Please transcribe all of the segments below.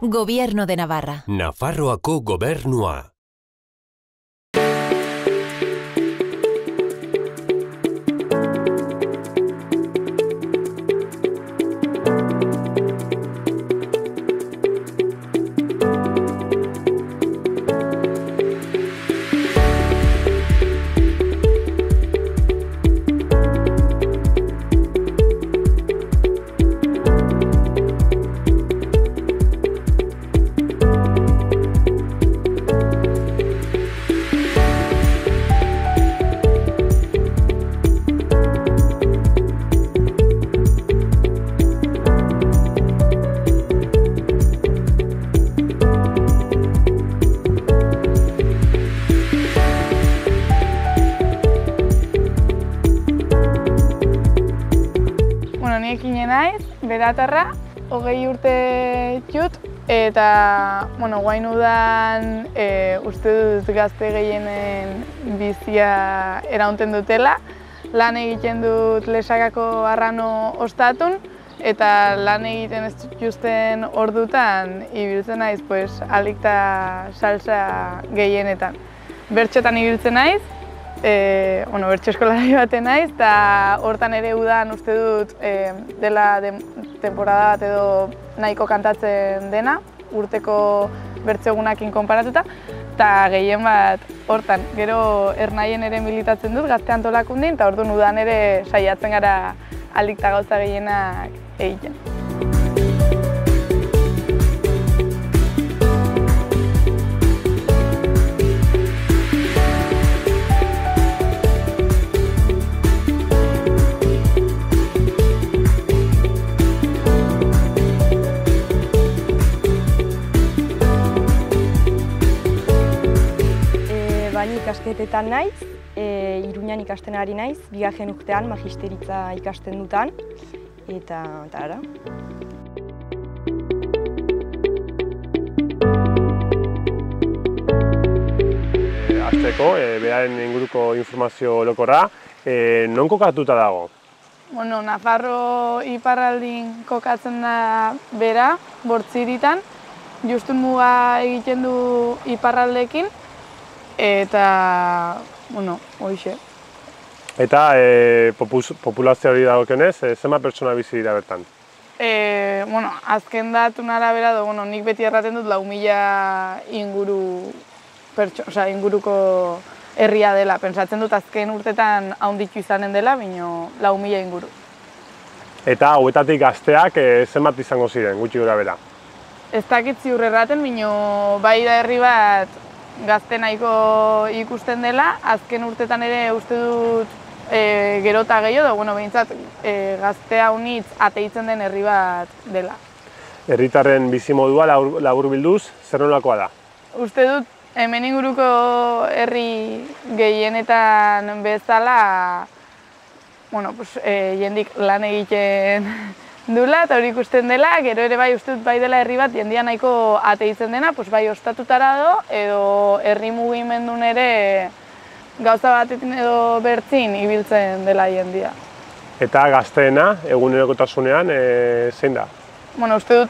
Gobierno de Navarra. Nafarroako Gobernua. Nik naiz, beratarra, 20 urte jut, eta guain udan uste dut gazte gehienen bizia eraunten dutela. Lan egiten dut Lesakako arrano ostatun, eta lan egiten ez justen ordutan ibiltzen naiz alik eta salsa gehienetan. Bertxotan ibiltzen naiz, bertso eskolari baten naiz, eta hortan ere udan uste dut dela temporada bat edo nahiko kantatzen dena, urteko bertso egunekin konparatuta, eta gehien bat hortan. Gero ernaien ere militatzen dut gazte antolakundin, eta orduan udan ere saiatzen gara ahalik eta gauza gehienak egiten. Ikasketetan naiz, Iruñan ikasten ari naiz, bigarren urtean magisteritza ikasten dutan, eta ara. Hasteko, beraren inguruko informazio orokorra, non kokatuta dago? Nafarro iparraldin kokatzen da bera, Bortziritan, justun muga egiten du iparraldekin, eta, hoxe. Eta populazioari dagokionez, zenbat pertsona bizi dira bertan? Azken datun arabera, nik beti erraten dut 4.000 inguruko herria dela. Pentsatzen dut azken urtetan haunditu izanen dela, baina 4.000 inguru. Eta hauetatik gazteak zenbat izango ziren, gutxi gora bera? Ez dakit ziur erraten, baina bai da herri bat gazte nahiko ikusten dela, azken urtetan ere uste dut gero eta gehiago, behintzat gaztea unitz ateitzen den herri bat dela. Herritarren bizimodua laburbilduz, zer nolakoa da? Uste dut hemen inguruko herri gehienetan bezala, jendik lan egiten dula eta hori ikusten dela, gero ere bai uste dut bai dela herri bat jendia nahiko ateitzen dena, bai ostatutara edo herri mugimendun ere gauza batetin edo bertzin ibiltzen dela jendia. Eta gazteena, egunerokotasunean, zein da? Uste dut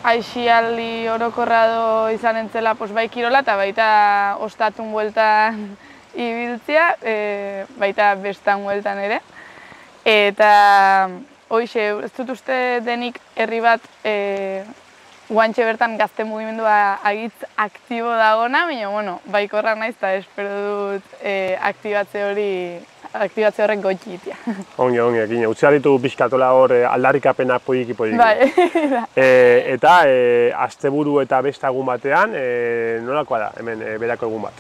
aixialdi orokorra izan entzela bai kirola eta baita ostatun bueltan ibiltzea, baita bestan bueltan ere. Eta hoxe, ez dut uste denik herri bat guantxe bertan gazte mugimendua agitz aktibo dagona, baina baikorra naiz eta espero dut aktibatze horrek gotxitia. Ongi, egin, utzi ditu pixkatola hor aldarrikapena poliki. Bai, da. Eta asteburu eta beste egun batean, nolakoa da hemen berako egun bat?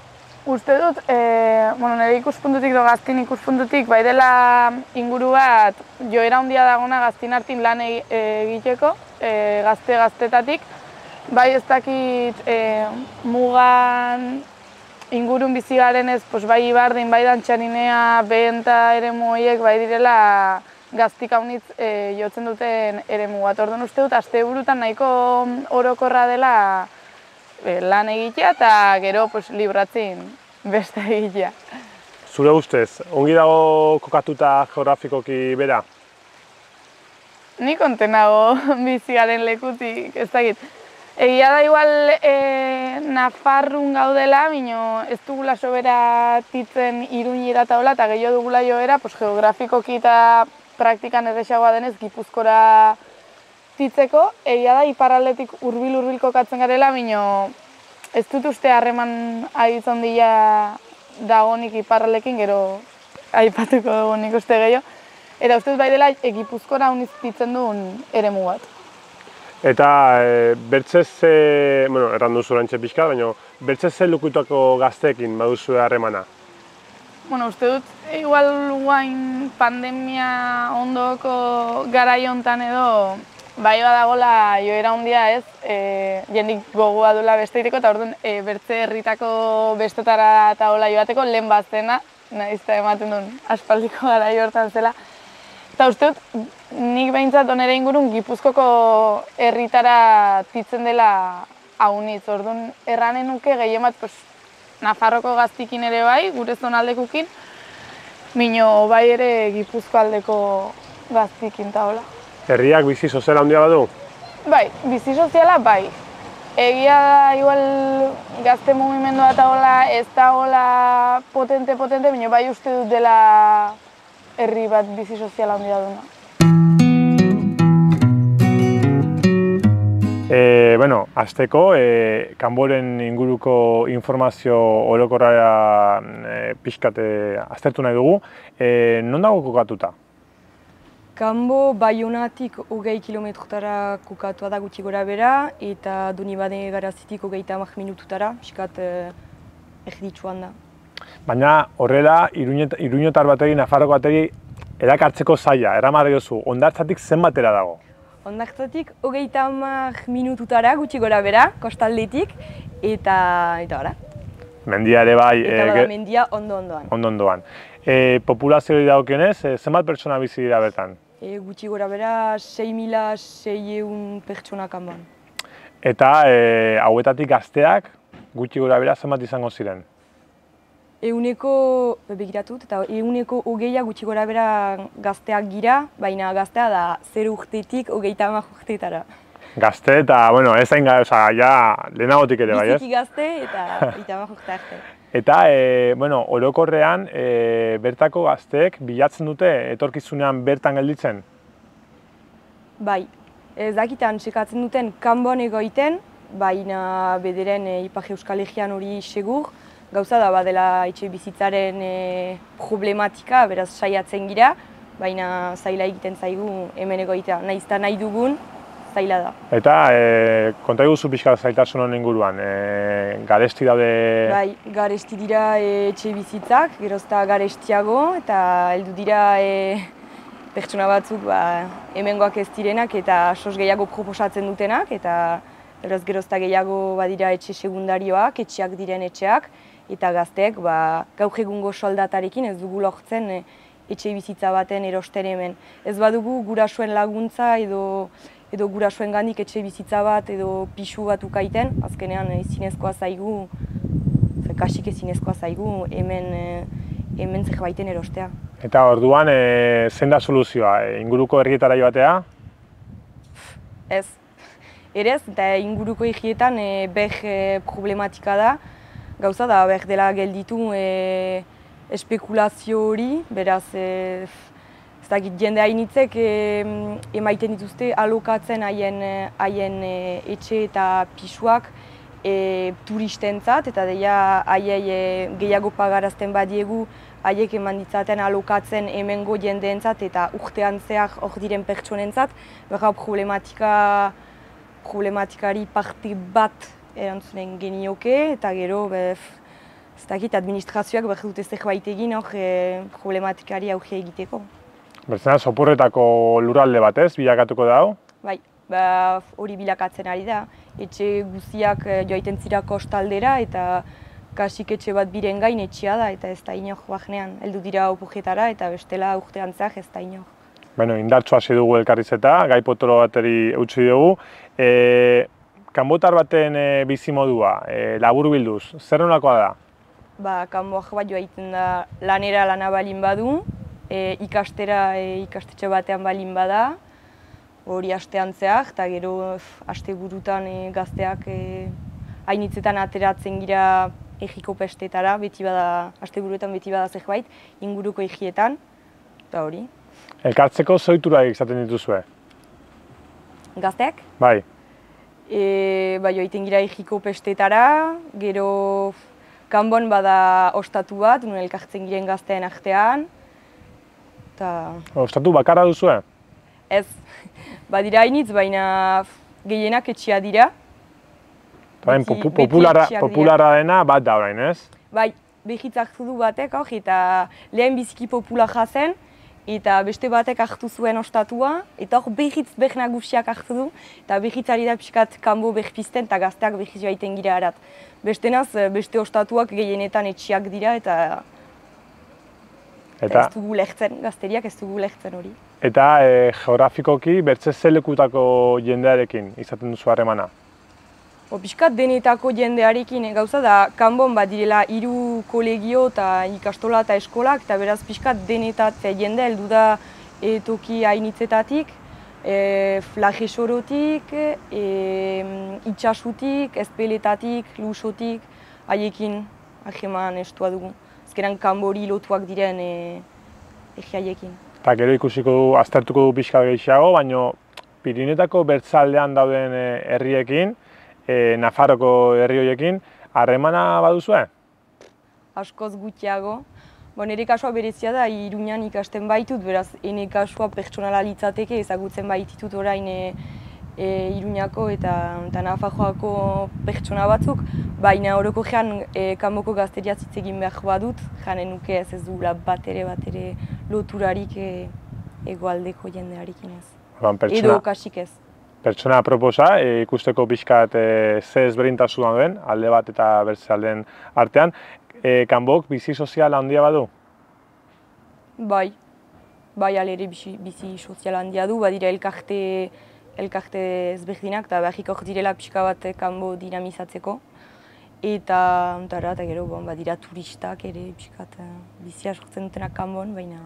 Uste dut, nire ikuspuntutik edo gaztin ikuspuntutik, bai dela inguru bat joera handia dagona gaztin artin lan egiteko, gaztetatik. Bai ez dakit mugan ingurun bizi garenez, bai Ibardin, bai Dantxarinea, Benta eremu horiek bai direla gaztik haunitz jotzen duten eremu bat. Orduan uste dut, asteburutan nahiko orokorra dela lan egitea eta gero libratzen beste egitea. Zure ustez, ongi dago kokatuta geografikoki bera? Ni kontenago bizi garen lekutik, ez dakit. Egia da igual Nafarrun gaudela, bino ez dugula sobera titzen Iruñera eta hola, eta gehiago dugula joera, geografikoki eta praktikan erresagoa denez Gipuzkora titzeko. Egia da iparraldetik hurbil kokatzen garela, bino ez dut uste harreman aizon dira dagonik iparraldekin, gero aipatuko dugu nik uste gehiago. Eta uste dut bai dela Gipuzkora uniz titzen duen eremu bat. Eta bertzez, erran duzu orantxe pixka, baina bertzez ze lukutako gazteekin baduzu harremana? Uste dut, igual guain pandemia ondoko garai hontan edo, bai badagola joera handia ez, jendik gogoa duela beste iteko, eta orduan bertze herritako bestetara eta hola joateko lehen baztena, nahiz eta ematen duen aspaldiko garai hortan zela. Eta uste dut, nik behintzat onere ingurun Gipuzkoko herritara titzen dela haunitz. Orduan, erranen nuke gehien bat Nafarroko gaztikin ere bai, gure zonaldekukin, mino bai ere Gipuzko aldeko gaztikin eta hola. Herriak bizi soziala handia badu? Bai, bizi soziala bai. Egia da, igual gazte mugimendua eta hola, ez da hola potente, mino bai uste dut dela herri bat bizi soziala handia duna. Hasteko, kanboren inguruko informazio orokorra pixkat aztertu nahi dugu. Non dago kokatuta? Kanbo Baionatik 20 kilometrotara kokatua da gutxi gora bera, eta Donibane Garazitik 30 minututara, pixkat erditsuan da. Baina horrela, Iruñotar bateri, Nafarroko bateri erakartzeko zaila, eramarri duzu, Hondartzatik zenbatera dago? Hondartzatik 30 minututara gutxi gora bera, kostaldetik, eta gara. Mendia ere bai... Eta bada mendia ondo-ondoan. Ondo-ondoan. Populazioi dagokionez, zenbat pertsona bizi dira bertan? Gutxi gora bera 6.600 pertsona kanboan. Eta hauetatik gazteak gutxi gora bera zenbat izango ziren? Ehuneko 20 gutxi gora bera gazteak gira, baina gaztea da 0 urtetik 30 urteetara. Gazte eta, ez zain lehenagotik ere bai, ez? Biziki gazte eta 30 urte arte. Eta, orokorrean, bertako gazteek bilatzen dute etorkizunean bertan gelditzen? Bai, ez dakitan sekatzen duten kanboan egoiten, baina bederen Ipar Euskal Herrian hori segur. Gauza da badela etxe bizitzaren problematika, beraz saiatzen gira, baina zaila egiten zaigu hemen egoitea. Nahiz eta nahi dugun, zaila da. Eta konta eguzu pixka zailtasun honen inguruan, garesti daude... Bai, garesti dira etxe bizitzak, gerozta garestiago, eta heldu dira pertsona batzuk hemengoak ez direnak eta sos gehiago proposatzen dutenak, eta beraz gerozta gehiago badira etxe segundarioak, etxeak diren etxeak, eta gazteek gaur egungo soldatarekin ez dugu lortzen etxe bizitza baten erosten hemen. Ez badugu gurasoen laguntza edo gurasoen gandik etxe bizitza bat edo pisu bat ukaiten, azkenean ezinezkoa zaigu, kasik ezinezkoa zaigu hemen zerbaiten erostea. Eta orduan, zein da soluzioa? Inguruko herrietara joatea? Ez. Erez, eta inguruko herrietan problematika da. Gauza da, dela gelditu espekulazio hori, beraz, ez dakit jende hainitzek emaiten dituzte alokatzen haien etxe eta pisuak turistentzat, eta deia haiei gehiago pagarazten badiegu, haiek eman ditzaten alokatzen hemengo jendeentzat eta urtean zehar hor diren pertsonentzat, berra problematikari parte bat erantzunen genioke, eta gero, ez dakit, administrazioak behar dute zerbait egin hor problematikari auge egiteko. Bertzena, Soporretako lurralde bat ez, bilakatuko da hau? Bai, hori bilakatzen ari da. Etxe guziak joaiten zira kostaldera eta kasik etxe bat biren gain etxea da, eta ez da inor bahnean. Heldu dira opujetara eta bestela urtean zehar ez da inor. Indartsu hasi dugu elkarrizeta, gai potolo bateri utzi dugu. Kanbotar baten bizimodua, laburbilduz, zer nolakoa da? Kanboak bat joaiten da lana balin badu, ikastetxe batean balin bada, hori astean zehar, eta gero asteburutan gazteak hainitzetan ateratzen gira egiko pestetara, asteburuetan beti bada zerbait, inguruko egietan, eta hori. Elkartzeko zoitura izaten dituzue? Gazteak? Bai. Bai, joiten gira egiko pestetara, gero kanbon bada ostatu bat, nun elkartzen giren gazteen artean. Ostatu bakarra duzue? Ez, badira hainitz, baina gehienak etxea dira. Popularra dena bat da orain, ez? Bai, behitz hartu du batek, eta lehen biziki popularra zen, eta beste batek hartu zuen ostatua, eta hor behitz beh nagusiak hartu du, eta behitz ari da pixkat kanbo behpizten, eta gazteak behitz joaiten gira erat. Bestenaz, beste ostatuak gehienetan etxiak dira, eta ez dugu lehtzen, gazteriak ez dugu lehtzen hori. Eta geografikoki bertze zelekutako jendearekin izaten duzu harremana? Piskat denetako jendearekin gauza da, kanbon bat direla 3 kolegio eta ikastola eta eskolak, eta beraz piskat denetat jende heldu da toki hainitzetatik, flagesorotik, itxasutik, ezpeletatik, lusotik, haiekin ahreman estua dugu. Ezkeran kanbori lotuak diren egiaiekin. Eta gero ikusiko du, aztertuko du pixka gehiago, baina Pirinetako bertzaldean dauden herriekin, Nafarroko herri horiekin, harremana baduzue? Askoz gutxiago. Nire kasua berezia da, Iruñan ikasten baitut, beraz, ene kasua pertsonala litzateke ezagutzen baititut orain Iruñako eta Nafarroako pertsona batzuk, baina orokorrean kanboko gazteria hitz egin behar badut, janen nuke ez duela bat ere loturarik hegoaldeko jendearekin ez. Edo kasik ez. Pertsona proposa, ikusteko pixkat ze ezberdintasuna duen, alde bat eta beste aldeen artean. Kanbok bizi sozial handia badu? Bai, alere bizi sozial handia du, badira elkarte ezberdinak, eta behik hor direla pixka bat kanbo dinamizatzeko. Eta gero, badira turistak ere pixkat bizia sortzen dutenak kanbon, baina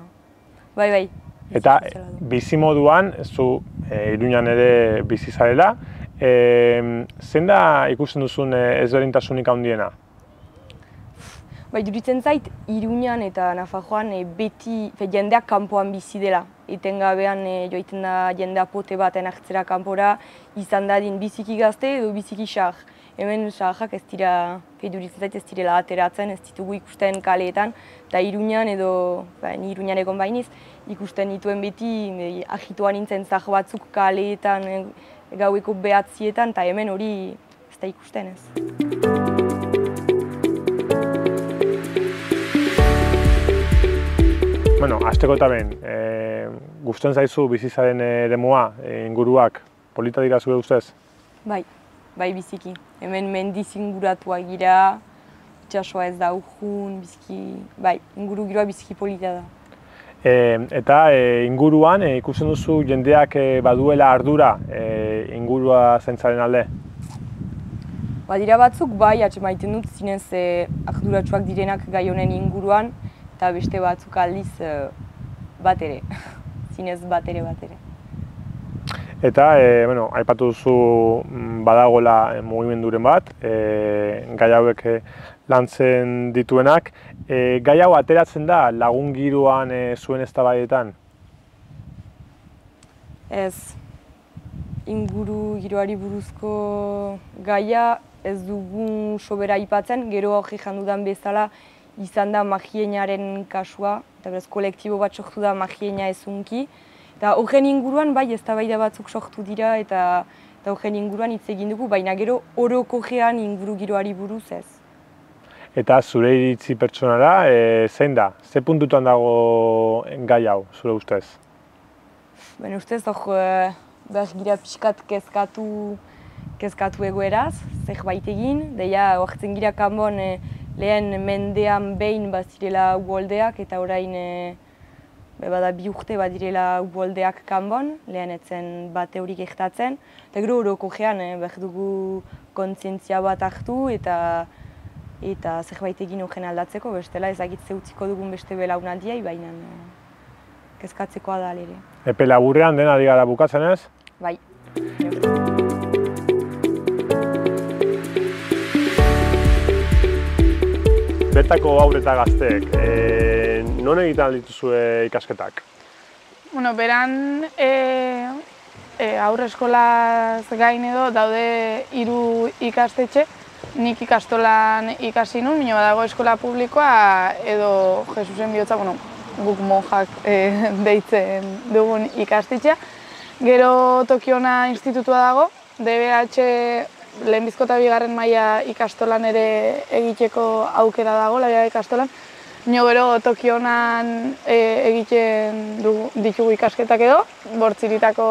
bai. Eta bizi moduan, zu Iruñan ere bizi zarela, zein da ikusten duzun ezberdintasunik handiena? Duritzen zait, Iruñan eta Nafarroan beti jendeak kanpoan bizi dela. Etengabean joiten da jendea pote baten hartzera kanpora, izan dadin biziki gazte edo biziki xar. Hemen xarrak ez dira, duritzen zait ez direla ateratzen, ez ditugu ikusten kaleetan, eta Iruñan edo, ni Iruñan egon bainiz, ikusten dituen beti agituan nintzen zah batzuk kaleetan, gaueko 9:00etan, eta hemen hori ez da ikusten ez. Hasteko eta behin, gustatzen zaizu bizizaren eremua, inguruak, polita dira zure ustez? Bai biziki. Hemen mendiz inguratuak gira, itxasoa ez da urjun, inguru giroa biziki polita da. Eta inguruan ikusten duzu jendeak baduela ardura ingurua zaintzaren alde? Badira batzuk atxemaiten dut zinez arduratsuak direnak gai honen inguruan, eta beste batzuk aldiz bat ere, zinez bat ere. Eta, aipatu duzu badagoela mugimenduren bat, gai hauek lantzen dituenak. Gai hau ateratzen da lagun giroan zuen eztabaidetan? Ez, inguru giroari buruzko gaia ez dugu sobera aipatzen, gero hori jandudan bezala izan da magienaren kasua, eta beraz kolektibo bat sortu da magiena ezunki. Eta horren inguruan eztabaida batzuk sortu dira eta horren inguruan hitz egin dugu, baina gero orokorrean inguru giroari buruz ez. Eta zure iritzi pertsonala, zein da? Ze puntutan dago gai hau, zure ustez? Bene ustez, behar gira pixkat kezkatu egoeraz, zerbait egin, deia horretzen gira kanbon lehen mendean behin bazirela uholdeak eta orain bada 2 urte badirela uholdeak kanbon, lehen etzen bate hori gertatzen. Eta gero orokorrean behar dugu kontzientzia bat hartu eta zerbait egin horren aldatzeko, bestela ezagitze utziko dugun beste belaunaldiai, baina kezkatzekoa da ere. Epe laburrean dena ari gara bukatzen ez? bertako haur eta gazteek, non egiten dituzue ikasketak? Bueno, beran aurreskolaz gain edo daude 3 ikastetxe. Nik ikastolan ikasi nun, baina badago eskola publikoa edo Jesusen bihotza, bueno, guk monjak deitzen dugun ikastetxea. Gero Tokiona institutua dago, DBH lehenbizko eta bigarren maila ikastolan ere egiteko aukera dago, labia ikastolan. Gero Tokionan egiten ditugu ikasketak edo, Bortziritako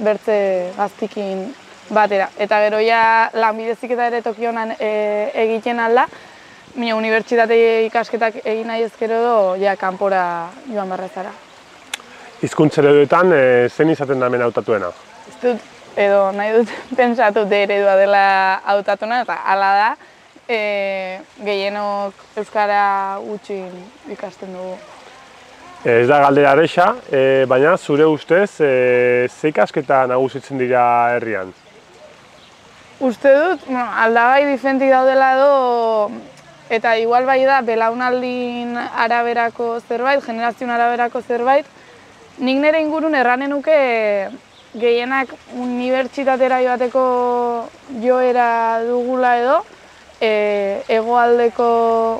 bertze gaztikin batera. Eta gero ja lanbideziketa ere Tokionan egiten alda, baina unibertsitate ikasketak egin nahi ezkero edo ja kanpora joan barra zara. Hizkuntza ereduetan zein izaten da hemen hautatuena? Ez dut, edo nahi dut pentsatu eredua dela hautatuena, eta hala da, gehienok euskara gutxi ikasten dugu. Ez da galdera erresa, baina zure ustez ze ikasketa nagusitzen dira herrian? Uste dut, aldagai diferentik daudela edo, eta igual bai da belaunaldin araberako zerbait, generazioen araberako zerbait, nik nire ingurun erranen nuke gehienak unibertsitatera joateko joera dugula edo, hegoaldeko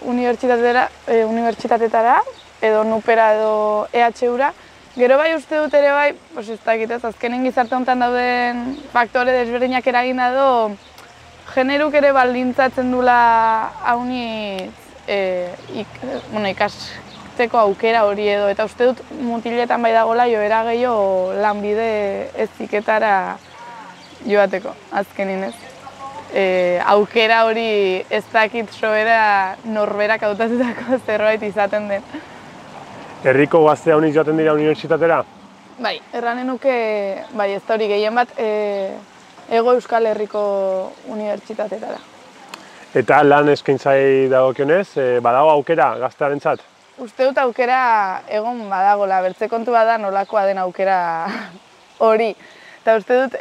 unibertsitatetara, edo nupera edo EHU-ra. Gero bai uste dut ere bai, ez dakit ez, azkenen gizarte honetan dauden faktore desberdinak eragina edo, generuk ere baldintzatzen dula haunitz ikasteko aukera hori edo, eta uste dut mutiletan bai dagoela joera gehiago lanbide heziketara joateko, azkenin ez. Aukera hori ez dakit soera norberak hautatutako zerbait izaten den. Herriko gazte haunik joaten dira unibertsitatera? Bai, erranen nuke, bai, ez da hori gehien bat, Hego Euskal Herriko unibertsitatetara. Eta lan eskaintzai dagokionez, badago aukera gaztearentzat? Uste dut aukera egon badagola, bertze kontu bada nolakoa den aukera hori. Eta uste dut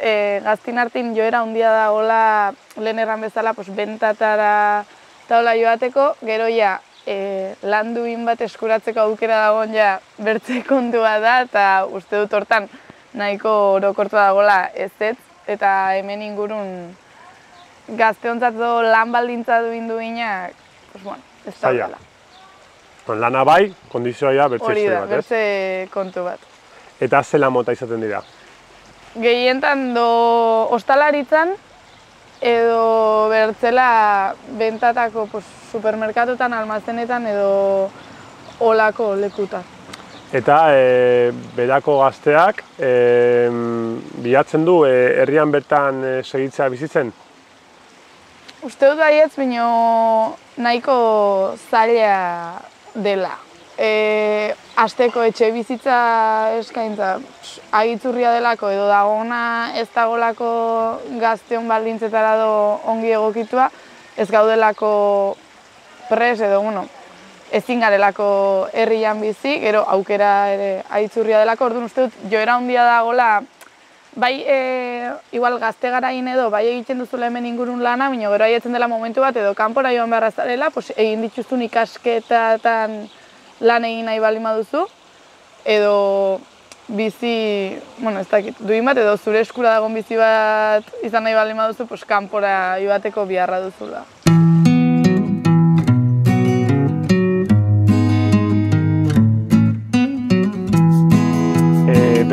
gaztin hartin joera handia dagoela lehen erran bezala bentatara taula joateko, gero ja lan duin bat eskuratzeko aukera dagoen ja bertze kontua da, eta uste dut hortan nahiko orokortu dagoela ez, eta hemen ingurun gazteontzat lan baldintza duinak, ez da dela. Lana bai, kondizioa bertze hori da, bat, ez? bertze kontu bat. Eta zela mota izaten dira? Gehientan ostalaritzan edo bertzela bentatako supermerkatutan, almazenetan edo olako lekutan. Eta berako gazteak bilatzen du herrian bertan segitzea bizitzen? Uste dut baietz, baina nahiko zaila dela. Asteko etxe bizitza eskaintza agitzurria delako edo dagona ez dagolako gazteon baldintzetara edo ongi egokitua, ez gaudelako pres edo, ezin garelako herrian bizi, gero aukera ere agitzurria delako, orduan uste dut joera handia dagoela, bai igual gazte garain edo bai egiten duzula hemen ingurun lana, baina gero haietzen dela momentu bat edo kanpora joan beharra zarela, egin dituzun ikasketatan lan egin nahi baldin baduzu, edo bizi, ez dakit, duin bat edo zure eskura dagoen bizi bat izan nahi baldin baduzu, kanpora joateko biharra duzula.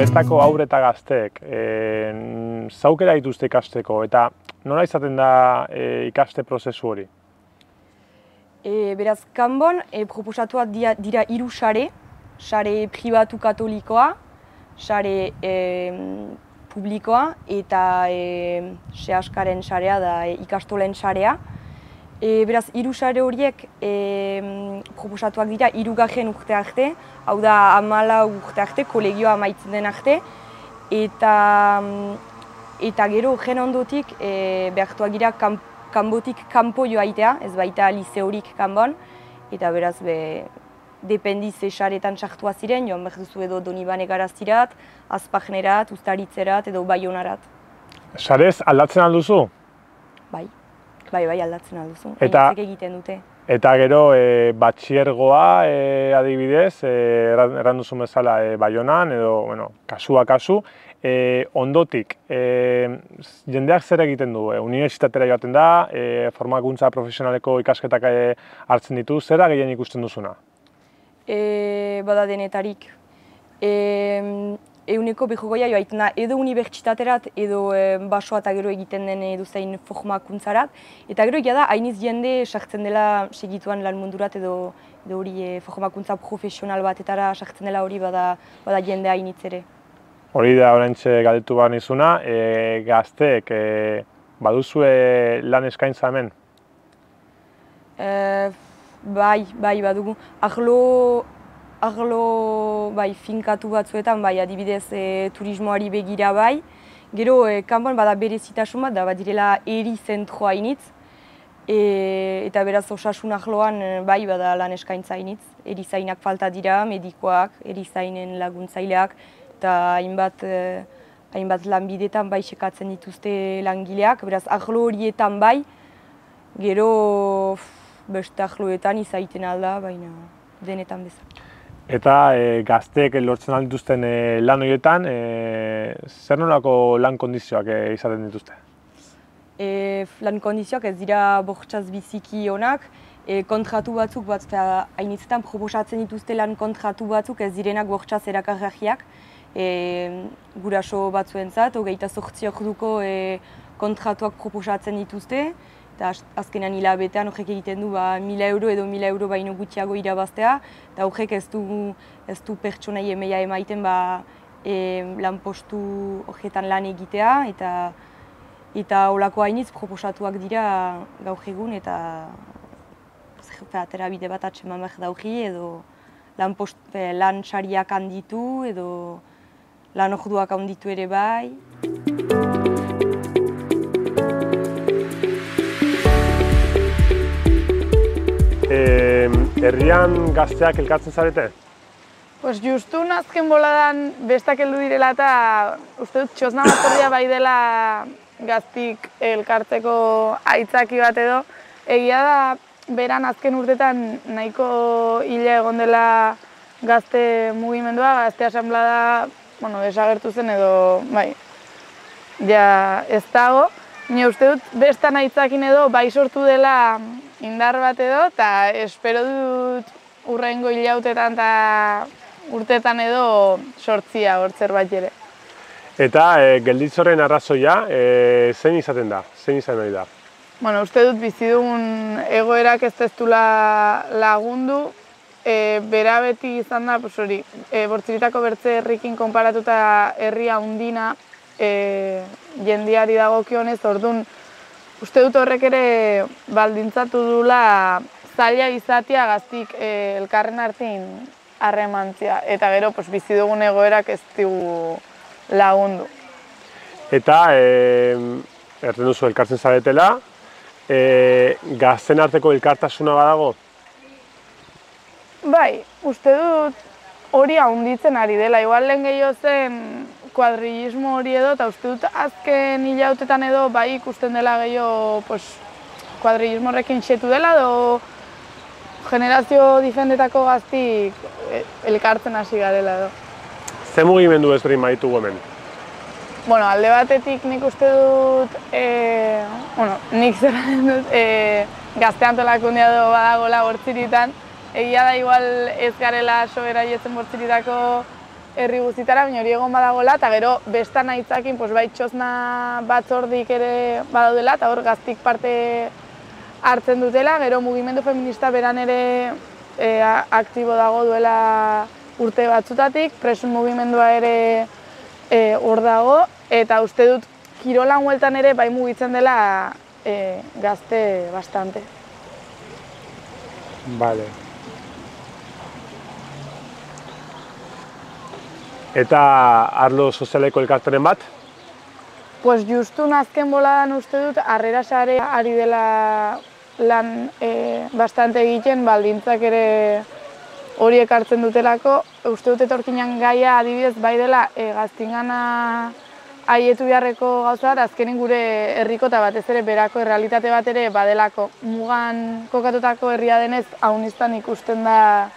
Bertako haur eta gazteek zaukera dituzte ikasteko eta nola izaten da ikaste prozesu hori? Beraz, Kanbon proposatuak dira 3 sare, sare pribatu katolikoa, sare publikoa eta sehaskaren sarea da ikastolen sarea. Beraz, 3 sare horiek proposatuak dira 3. urte arte, hau da 14 urte arte, kolegioa amaitzen den arte, eta gero gen ondotik behartuak dira kanbotik kanpo joaitea, ez baita liseorik Kanbon, eta beraz dependiz saretan sartua ziren, joan behar duzu edo Donibane Garaztirat, Azpagnerat, Uztaritzerat edo Baionarat. Sarez aldatzen alduzu? Bai, aldatzen alduzu. Eta egiten dute. Eta gero, batxiergoa adibidez, erran duzun bezala Baionan, edo, bueno, kasua kasu, ondotik, jendeak zer egiten du? Unibertsitatera joaten da, formakuntza profesionaleko ikasketak hartzen ditu, zera gehien ikusten duzuna? Bada denetarik. Euneko behogoia joaiten da edo unibertsitaterat edo basoa eta gero egiten den edo zein formakuntzarat. Eta gero egia da, hainiz jende sartzen dela segituan lan mundurat edo hori formakuntza profesional batetara sartzen dela hori bada jende hainitz ere. Hori da oraintxe galdetu behar nizuna, gazteek baduzue lan eskaintza hemen? Bai, badugu. Arlo finkatu batzuetan, adibidez turismoari begira bai. Gero, kanpoan bada berezitasun bat, da badirela eri zentroa hainitz. Eta beraz osasun arloan bada lan eskaintza hainitz. Erizainak falta dira, medikoak, erizainen laguntzaileak, eta hainbat lanbidetan sekatzen dituzte langileak. Beraz, arlo horietan gero beste arloetan izaiten alda, baina denetan bezala. Eta gazteek lortzen aldituzten lan horietan, zer nolako lan kondizioak izaten dituzte? Lan kondizioak ez dira bortxaz biziki onak, kontratu batzuk hainitzetan proposatzen dituzte lan kontratu batzuk ez direnak bortxaz erakargarriak. Guraso batzuentzat, 28 orduko kontratuak proposatzen dituzte. Eta azkenean hilabetean horrek egiten du 1.000 euro edo 1.000 euro baino gutxiago irabaztea. Eta horrek ez du pertsonai emaia emaiten lanpostu horretan lan egitea. Eta holako hainitz proposatuak dira gaur egun eta aterabide bat atseman behar dauki edo lan sariak handitu edo lan orduak handitu ere bai. Herrian gazteak elkartzen zarete? Pues justun azken boladan bestak heldu direla eta uste dut txosna batzordia bai dela gaztik elkartzeko aitzaki bat edo. Egia da beran azken urtetan nahiko hile egon dela gazte mugimendua, gazte asanblada desagertu zen edo ja ez dago. Ni uste dut bestan aitzakin edo bai sortu dela indar bat edo, eta espero dut hurrengo hilautetan eta urtetan edo sortzia hortzer bat ere. Eta gelditzorren arrazoia zein izaten da? Zein izan nahi da? Uste dut bizi dugun egoerak ez deztula lagundu. Bera beti izan da, Bortziritako bertze herrikin konparatuta herria handina jendiari dagokionez, orduan uste dut horrek ere baldintzatu dula zaila izatea gaztik elkarren artean harremantzia. Eta gero bizi dugun egoerak ez digu lagundu. Eta, erten duzu elkartzen zaretela, gazten arteko elkartasuna badago? Bai, uste dut hori handitzen ari dela. Igual lehen gehiago zen kuadrillismo hori edo, eta uste dut azken hilautetan edo bai ikusten dela gehiago kuadrillismo horrekin xetu dela edo generazio difendetako gaztik elkartzen hasi garela edo. Ze mugimendu ezberdin baditugu hemen? Alde batetik nik uste dut, nik zerren dut, gazte antolakundia edo badagoela Bortziritan. Egia da igual ez garela sobera jetzen Bortziritako herri guztitara, baina hori egon badagoela, eta gero bestan aitzakin bai txosna batzordik ere badaudela, eta hor gaztik parte hartzen dutela, gero mugimendu feminista beran ere aktibo dago duela urte batzutatik, presun mugimendua ere hor dago, eta uste dut kirolan hueltan ere bai mugitzen dela gazte bastante. Vale. Eta arlo sozialeko elkarteren bat? Justun azken boladan uste dut harrera sare ari dela lan bastante egiten, baldintzak ere hori ekartzen dutelako. Uste dut etorkinan gaia adibidez bai dela gaztingana haietu beharreko gauza bat, azkenin gure herriko eta batez ere berako errealitate bat ere badelako. Mugan kokatutako herria denez, haunistan ikusten da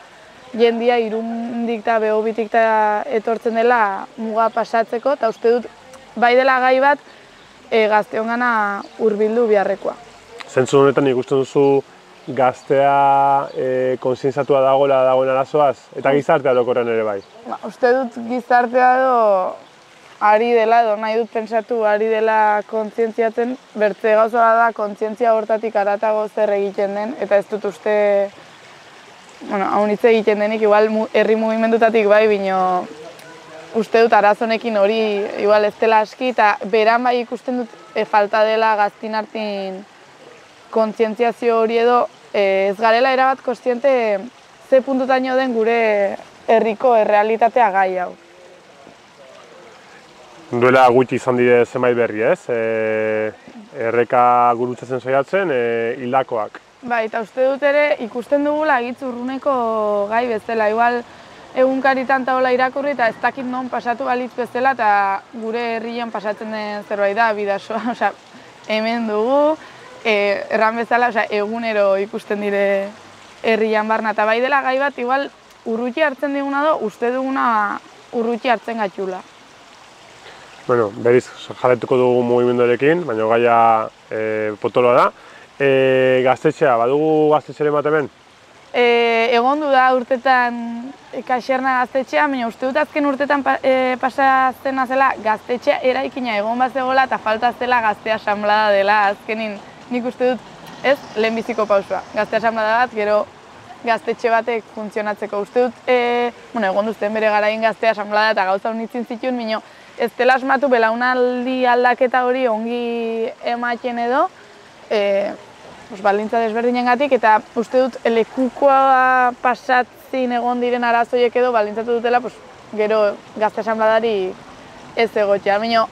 jendia irundik eta behobitik etortzen dela muga pasatzeko, eta uste dut bai dela gai bat gazteongana hurbildu beharrekoa. Zentzu honetan ikusten duzu gaztea kontzientziatua dagoen arazoaz, eta gizartea orokorrean ere bai. Uste dut gizartea ari dela, edo nahi dut pentsatu ari dela kontzientziatzen, bertze gauza da kontzientzia hortatik haratago zer egiten den, eta ez dut uste, hau hitz egiten denik, igual herri mugimendutatik bai, bino uste dut arazonekin hori igual ez dela aski, eta beran bai ikusten dut falta dela gaztin hartin kontzientziazio hori edo ez garela erabat kontziente ze puntutaino den gure herriko errealitatea gai hau. Duela gutxi izan dire zenbait berri, ez? Erreka gurutzatzen saiatzen, hildakoak. Bai, eta uste dut ere ikusten dugula egitz urruneko gai bezala. Igual egunkaritan taola irakurri eta ez dakit non pasatu balitz bezala eta gure herrian pasatzen den zerbait da, bidasoa, hemen dugu, erran bezala, egunero ikusten dire herrian barna. Eta bai dela gai bat, igual urruti hartzen diguna do, uste duguna urruti hartzen gatxula. Bueno, berriz jarretuko dugu mugimenduarekin, baina gaia potoloa da. Gaztetxea, badugu gaztetxeren bat hemen? Egondu da urtetan Kaxerna gaztetxea, baina uste dut azken urtetan pasazten zela gaztetxea eraikina egon bat zegoela eta falta zela gazte asanblada dela. Azkenin nik uste dut ez lehenbiziko pausua. Gazte asanblada bat, gero gaztetxe batek funtzionatzeko. Uste dut, egon duzten bere garain gazte asanblada eta gauza honitzen zituen, baina ez dela asmatu belaunaldi aldaketa hori ongi ematen edo, baldintza desberdinengatik, eta uste dut lekukoa pasatzin egon diren arazoiek edo baldintzatu dutela gero gazte asanbladari ez egotea. Baina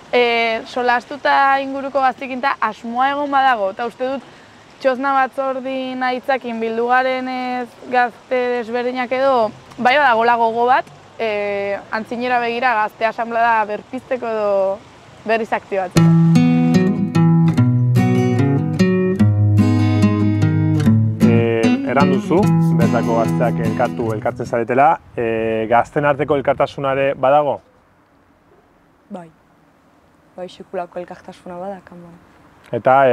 solastuta inguruko gaztekinta asmoa egon badago, eta uste dut txosna batzordin aitzakin bildu garen gazte desberdinak edo bai badagola gogo bat, antzinera begira gazte asanblada berpizteko edo berriz aktibatzeko. Eran duzu, bertako gazteak elkartzen zaretela, gazten arteko elkartasunare badago? Bai, sekulako elkartasuna bada, kanban. Eta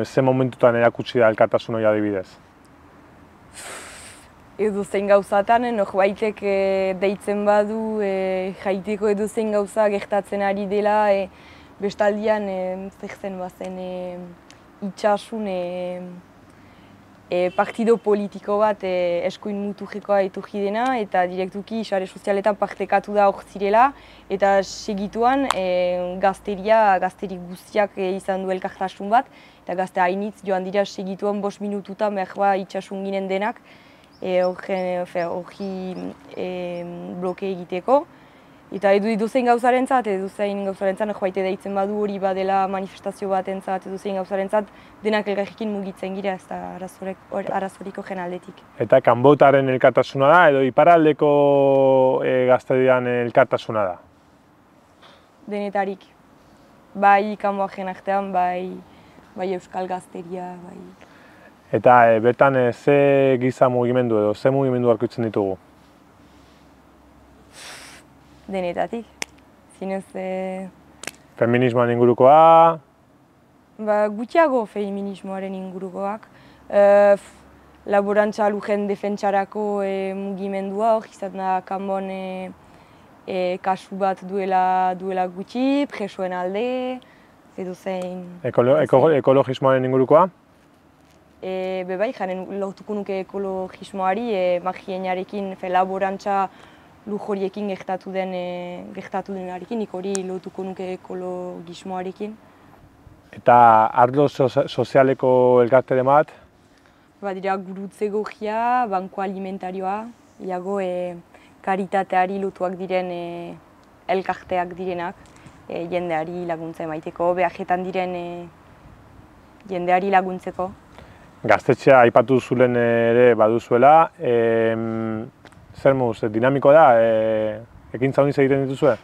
ze momentutan erakutsi da elkartasun hori adibidez? Edozein gauzatan, norbaitek deitzen badu, jaiteko edozein gauza gertatzen ari dela, bestaldian zer zen bazen itxasun partido politiko bat eskuin muturrekoa etorri dena eta direktuki sare sozialetan partekatu da hor zirela eta segituan gazteri guztiak izan du elkartasun bat eta gazte hainitz joan dira segituan 5 minututan behar itxasun ginen denak hori bloke egiteko. Eta edozein gauzarentzat, joaite deitzen badu hori badela manifestazio batentzat, edozein gauzarentzat denak elgarrekin mugitzen gira ez da arazoriko jenaldetik. Eta kanbotaren elkartasuna da edo iparraldeko gaztedian elkartasuna da? Denetarik. Bai kanboajen artean, bai euskal gazteria. Eta bertan ze giza mugimendu edo ze mugimendu aurkitzen ditugu? Denetatik. Zinez... Feminismoan ingurukoa? Gutxiago feminismoaren ingurukoak. Laborantza lujen defentsarako mugimendua hor, izan da kanbon kasu bat duela gutxi, presoen alde, edo zein... Ekologismoaren ingurukoa? Bai, jaren lortuko nuke ekologismoari, magienarekin laborantza lujoriekin gertatu denarekin, nik hori lotuko nuke ekologismoarekin. Eta arlo sozialeko elkarteren bat? Dira gurutze gogia, banko alimentarioa, iago karitateari lotuak diren elkarteak direnak, jendeari laguntza emaiteko, behajetan diren jendeari laguntzeko. Gaztetxea aipatu zulen ere baduzuela, zer moduz, dinamiko da, ekintza honiz egiten dituzue?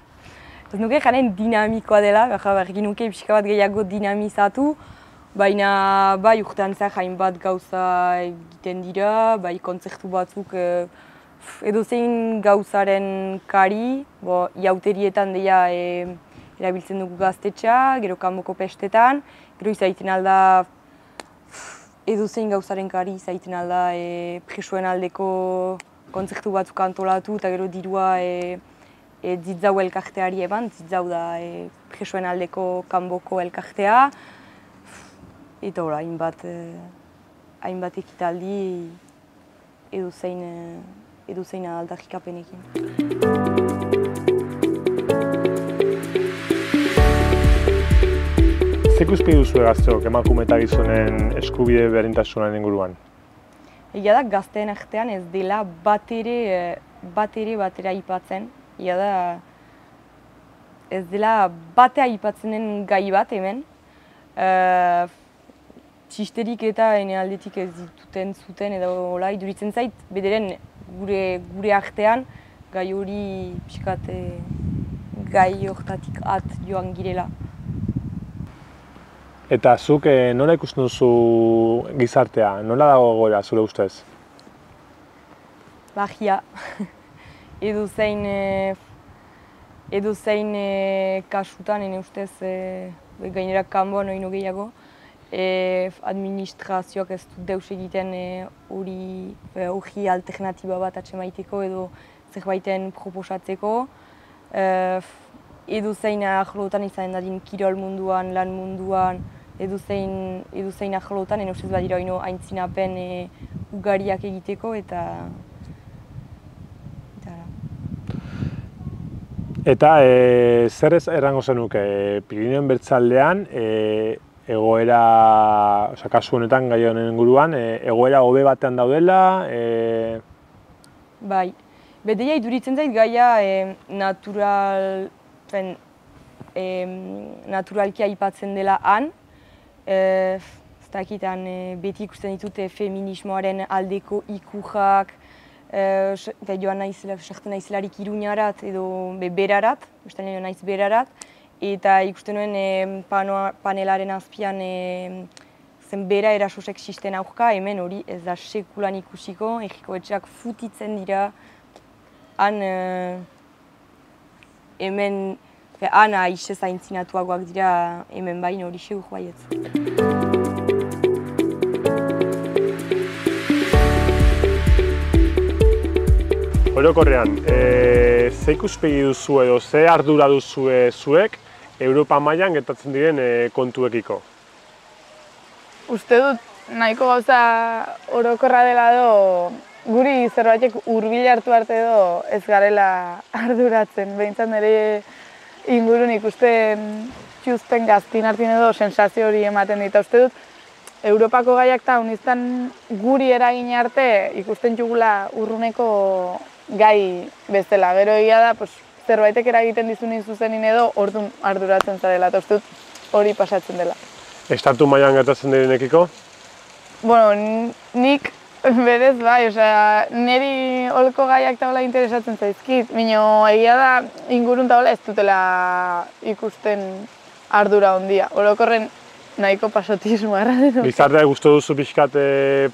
ez nuke jaren dinamikoa dela, bergin nuke pixka bat gehiago dinamizatu, baina bai urtean zehar hainbat gauza egiten dira, bai kontzertu batzuk edozein gauzaren kari, iauterietan deia erabiltzen dugu gaztetxa, gero kanboko pestetan, gero izaiten alda edozein gauzaren kari izaiten alda presoen aldeko kontzertu batzuk antolatu eta gero dirua Zitzau elkarteari eban, Zitzau da presoen aldeko kanboko elkartea. Eta hori, hainbat ekitaldi edozein aldarrikapenekin. Zer ikuspegi duzu gazteok emakume eta gizonen eskubide berdintasunaren inguruan? Egia da, gazteen artean ez dela batera aipatzen. Egia da, ez dela batea aipatzenen gai bat hemen. Txisterik eta ene aldetik ez dituten zuten edo hola, iduritzen zait, bederen gure artean gai hori pixkat gai hortatik at joan girela. Eta zuk nola ikusten duzu gizartea? Nola dago egoera zure ustez? Bagia. Edozein kasutan, ene ustez, gainera kanboan oino gehiago, administrazioak ez du deus egiten hori alternatiba bat atsemaiteko edo zerbaiten proposatzeko. Edozein ahlootan izan dadin kirol munduan, lan munduan, edozein ahlootan, ene ustez badira oino aintzinapen ugariak egiteko eta Eta zer ez errango zenuke, Pirinioen bertzaldean, egoera, kasu honetan gai honen inguruan, egoera hobe batean daudela? Bai, bedeia iduritzen zait gaia naturalki aipatzen dela han. Ez dakitan beti ikusten ditute feminismoaren aldeko ikurrak, joan naizelarik Iruñarat edo berarat, ustean joan naiz berarat, eta ikusten nuen panelaren azpian zen bera eraso sexisten aurka, hemen hori ez da sekulan ikusiko, egiko etxeak futitzen dira, han hemen ana aixe zaintzinatuagoak dira hemen bain hori segur baietz. Orokorrean, ze ikuspegi duzu edo ze ardura duzue zuek Europa mailan gertatzen diren kontuekiko? Uste dut nahiko gauza orokorra dela edo guri zerbaitek hurbil hartu arte edo ez garela arduratzen. Behintzat nire ingurun ikusten txuzten gaztin hartin edo sensazio hori ematen dit. Uste dut Europako gaiak eta uniztan guri eragin arte ikusten txugula urruneko gai bezala. Gero egia da, zerbaitek eragiten dizunin zuzenin edo orduan arduratzen zarela, eta uste dut hori pasatzen dela. Estatu mailan gertatzen direnekiko? Bueno, nik berez bai, niri holko gaiak eta hola interesatzen zaizkit. Baina egia da ingurun eta hola ez dutela ikusten ardura ondia. Orokorren nahiko pasotismoa erraten. Gizartea gustu duzu pixkat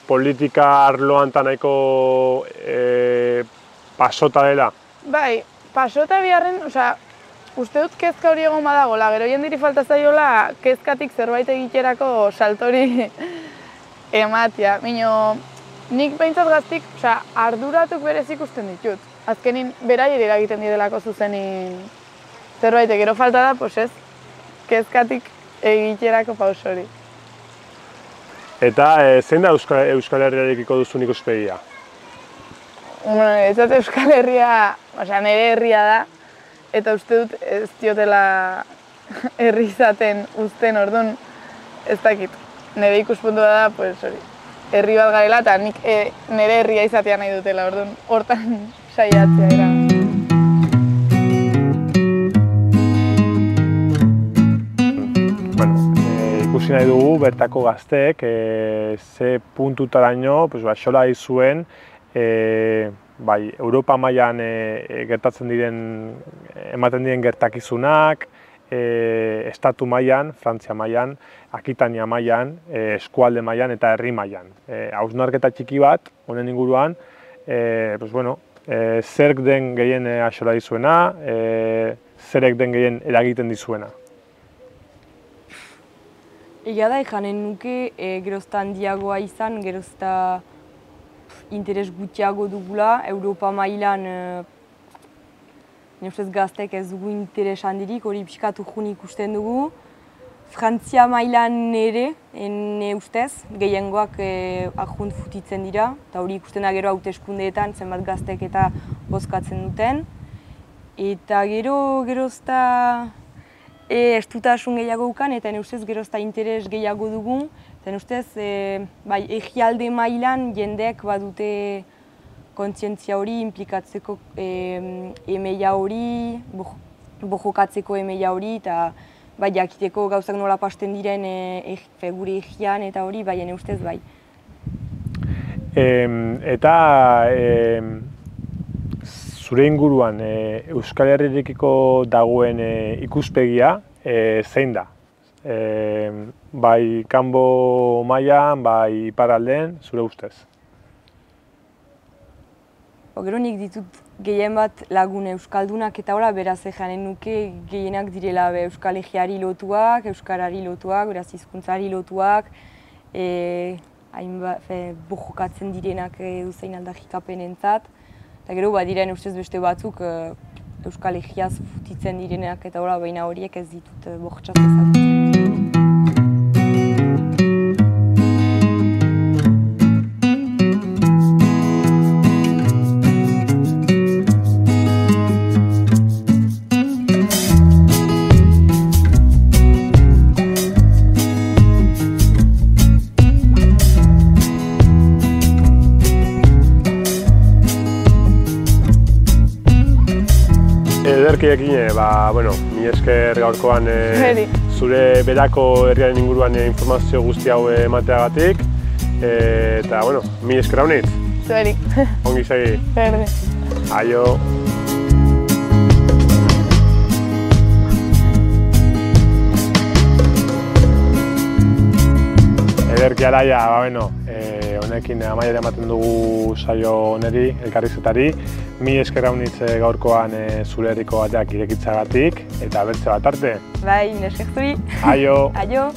politika arloan eta nahiko pasota dela? Bai, pasota biharren, uste dut kezka hori egon badagoela, gero jendiri falta zaiola kezkatik zerbait egiterako saltori ematia. Baina nik behintzat gaztik arduratuk berez ikusten ditut. Azkenin beraier eragiten didelako zuzenin zerbait, gero falta da, ez, kezkatik egiterako paus hori. Eta zein da Euskal Herriarekiko duzun ikuspegia? Ez dut Euskal Herria, nire herria da, eta uste dut ez diotela herri izaten uzten orduan, ez dakit. Nire ikuspuntua da, hori, herri bat garela eta nik nire herria izatea nahi dutela orduan, hortan saiatzea era. Ikusi nahi dugu bertako gazteek ze puntutaraino xola dizuen bai Europa mailan gertatzen diren, ematen diren gertakizunak, estatu mailan, Frantzia mailan, Akitania mailan, eskualde mailan eta herri mailan. Hausnarketa txiki bat, honen inguruan, zerk den gehien axola dizuena, zerek den gehien eragiten dizuena. Egia da, janen nuke gerozta handiagoa izan, gerozta interes gutxiago dugula, Europa mailan nire ustez gaztek ez dugu interes handirik, hori pixkat urjun ikusten dugu. Frantzia mailan ere, ne ustez, gehiengoak arjunt futitzen dira, eta hori ikusten da gero hauteskundeetan zenbat gaztek eta bozkatzen duten. Eta gerozta estutasun gehiago ukan, eta nire ustez gerozta interes gehiago dugu, eta nire ustez egialde mailan jendeek badute kontzientzia hori, implikatzeko emeia hori, bojokatzeko emeia hori, eta jakiteko gauzak nola pasten diren gure egian eta hori, nire ustez bai. Eta zure inguruan Euskal Herrirekiko dagoen ikuspegia zein da? Bai kanbo mailan, bai iparraldean, zure ustez? Gero nik ditut gehien bat lagun euskaldunak eta hola, beraz janen nuke gehienak direla Euskal Herriari lotuak, Euskarari lotuak, beraz hizkuntzari lotuak, bojokatzen direnak duzein aldarrikapenentzat. Eta gero diren ustez beste batzuk Euskal Herriaz futitzen direnak eta hola, baina horiek ez ditut bojotzat ezagutzen. Ederkiekin, mi esker gaurkoan zure berako herriaren inguruan informazio guzti hau emateagatik. Eta, mi esker haunitz. Zueri. Ongi segi. Berde. Aio. Ederki araia, honekin amaiera ematen dugu saio honeri, elkarrizketari. Mi esker haunitz gaurkoan zure herriko ateak irekitzagatik, eta bertze bat arte. Bai, nesker zuri. Aio. Aio.